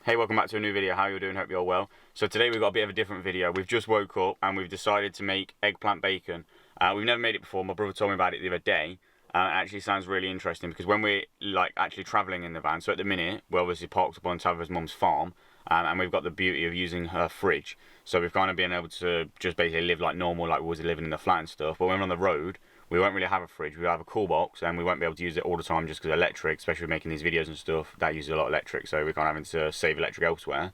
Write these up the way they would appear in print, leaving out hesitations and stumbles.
Hey, welcome back to a new video. How you doing? Hope you're well. So today we've got a bit of a different video. We've just woke up and we've decided to make eggplant bacon. We've never made it before. My brother told me about it the other day. It actually sounds really interesting because when we're actually travelling in the van, so at the minute we're obviously parked up on Tabitha's mum's farm, and we've got the beauty of using her fridge. So we've kind of been able to just basically live like normal, like we was living in the flat and stuff. But when we're on the road, we won't really have a fridge. We have a cool box, and we won't be able to use it all the time just because electric, especially making these videos and stuff, that uses a lot of electric, so we're kind of having to save electric elsewhere.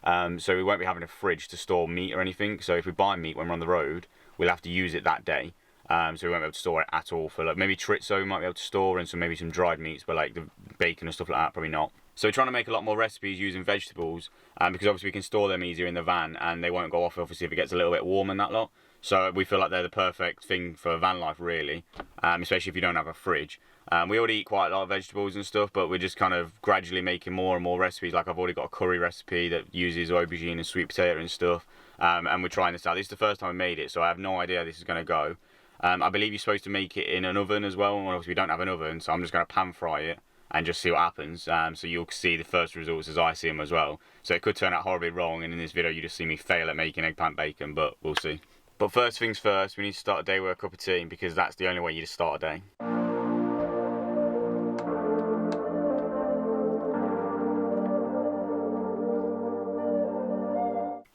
So we won't be having a fridge to store meat or anything. So if we buy meat when we're on the road, we'll have to use it that day. So we won't be able to store it at all. For like maybe chorizo we might be able to store, and maybe some dried meats, but like the bacon and stuff like that, probably not. So we're trying to make a lot more recipes using vegetables, because obviously we can store them easier in the van, and they won't go off obviously if it gets a little bit warm and that lot. So we feel like they're the perfect thing for van life, really, especially if you don't have a fridge. We already eat quite a lot of vegetables and stuff, but we're just kind of gradually making more and more recipes. Like I've already got a curry recipe that uses aubergine and sweet potato and stuff, and we're trying this out. This is the first time I made it, so I have no idea how this is going to go. I believe you're supposed to make it in an oven as well, and obviously we don't have an oven, so I'm just going to pan fry it and just see what happens. So you'll see the first results as I see them as well. So it could turn out horribly wrong, and in this video you just see me fail at making eggplant bacon, but we'll see. But first things first, we need to start a day with a cup of tea, because that's the only way you just start a day.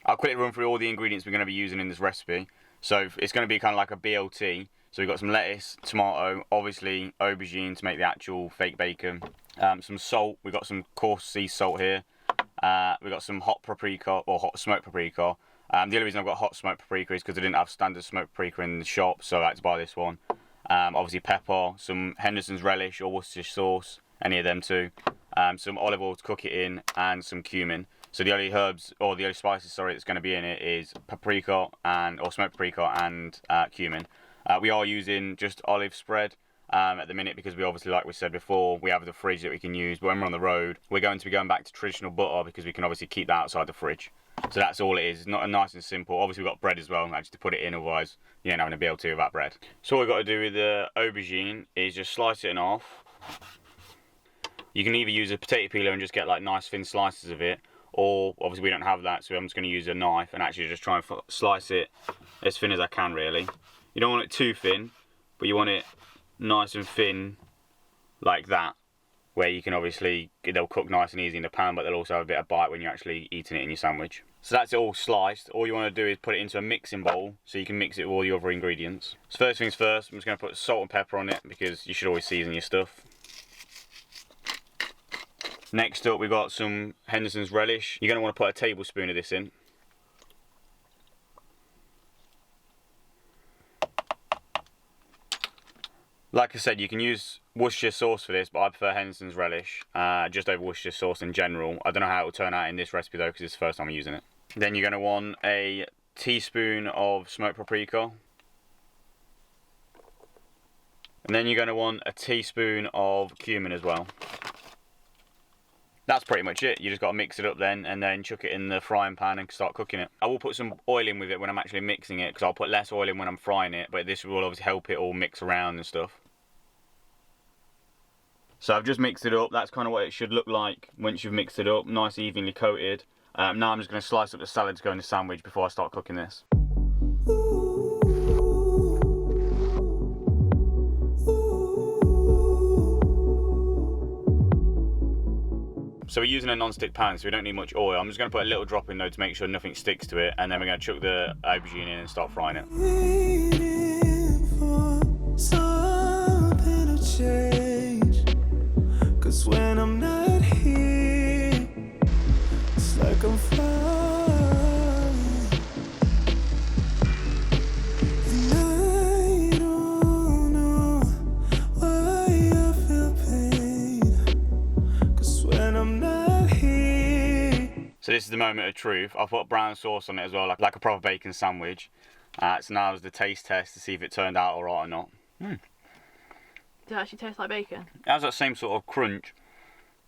I'll quickly run through all the ingredients we're going to be using in this recipe. So it's going to be kind of like a BLT. So we've got some lettuce, tomato, obviously aubergine to make the actual fake bacon. Some salt, we've got some coarse sea salt here. We've got some hot paprika, or hot smoked paprika. The only reason I've got hot smoked paprika is because I didn't have standard smoked paprika in the shop, so I had to buy this one. Obviously pepper, some Henderson's relish or Worcestershire sauce, any of them two. Some olive oil to cook it in, and some cumin. So the only herbs, or the only spices, sorry, that's going to be in it is paprika or smoked paprika and cumin. We are using just olive spread at the minute because we obviously, like we said before, we have the fridge that we can use. But when we're on the road, we're going to be going back to traditional butter because we can obviously keep that outside the fridge. So that's all it is. It's not nice and simple. Obviously we've got bread as well, actually, to put it in, otherwise you ain't having a BLT without bread. So all we've got to do with the aubergine is just slice it in half. You can either use a potato peeler and just get like nice thin slices of it, or obviously we don't have that, so I'm just going to use a knife and actually just try and slice it as thin as I can, really. You don't want it too thin, but you want it nice and thin like that, where you can obviously, they'll cook nice and easy in the pan, but they'll also have a bit of bite when you're actually eating it in your sandwich. So that's it all sliced. All you want to do is put it into a mixing bowl so you can mix it with all the other ingredients. So first things first, I'm just going to put salt and pepper on it because you should always season your stuff. Next up, we've got some Henderson's relish. You're going to want to put a tablespoon of this in. Like I said, you can use Worcestershire sauce for this, but I prefer Henderson's relish just over Worcestershire sauce in general. I don't know how it will turn out in this recipe though, because it's the first time I'm using it. Then you're going to want a teaspoon of smoked paprika. And then you're going to want a teaspoon of cumin as well. That's pretty much it. You just got to mix it up then, and then chuck it in the frying pan and start cooking it. I will put some oil in with it when I'm actually mixing it, because I'll put less oil in when I'm frying it, but this will obviously help it all mix around and stuff. So I've just mixed it up. That's kind of what it should look like once you've mixed it up, nice evenly coated. Now I'm just going to slice up the salad to go in the sandwich before I start cooking this. So we're using a non-stick pan, so we don't need much oil. I'm just going to put a little drop in though to make sure nothing sticks to it, and then we're going to chuck the aubergine in and start frying it. Waiting for something to change, 'cause when I'm not here, it's like I'm flying. And I don't know why I feel pain, 'cause when I'm not here. So this is the moment of truth. I've put brown sauce on it as well, like a proper bacon sandwich. So now is the taste test to see if it turned out alright or not. Does it actually taste like bacon? It has that same sort of crunch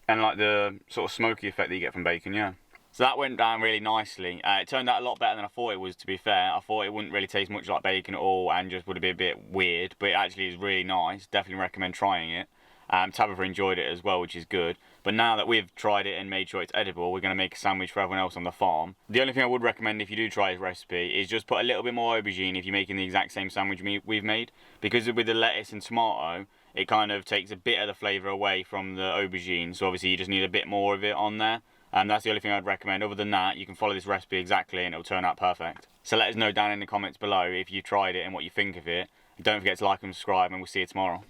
and like the sort of smoky effect that you get from bacon, yeah. So that went down really nicely. It turned out a lot better than I thought it was, to be fair. I thought it wouldn't really taste much like bacon at all and just would be a bit weird, but it actually is really nice. Definitely recommend trying it. Tabitha enjoyed it as well, which is good. But now that we've tried it and made sure it's edible, we're going to make a sandwich for everyone else on the farm. The only thing I would recommend if you do try this recipe is just put a little bit more aubergine if you're making the exact same sandwich we've made. Because with the lettuce and tomato, it kind of takes a bit of the flavour away from the aubergine. So obviously you just need a bit more of it on there. And that's the only thing I'd recommend. Other than that, you can follow this recipe exactly and it'll turn out perfect. So let us know down in the comments below if you tried it and what you think of it. Don't forget to like and subscribe, and we'll see you tomorrow.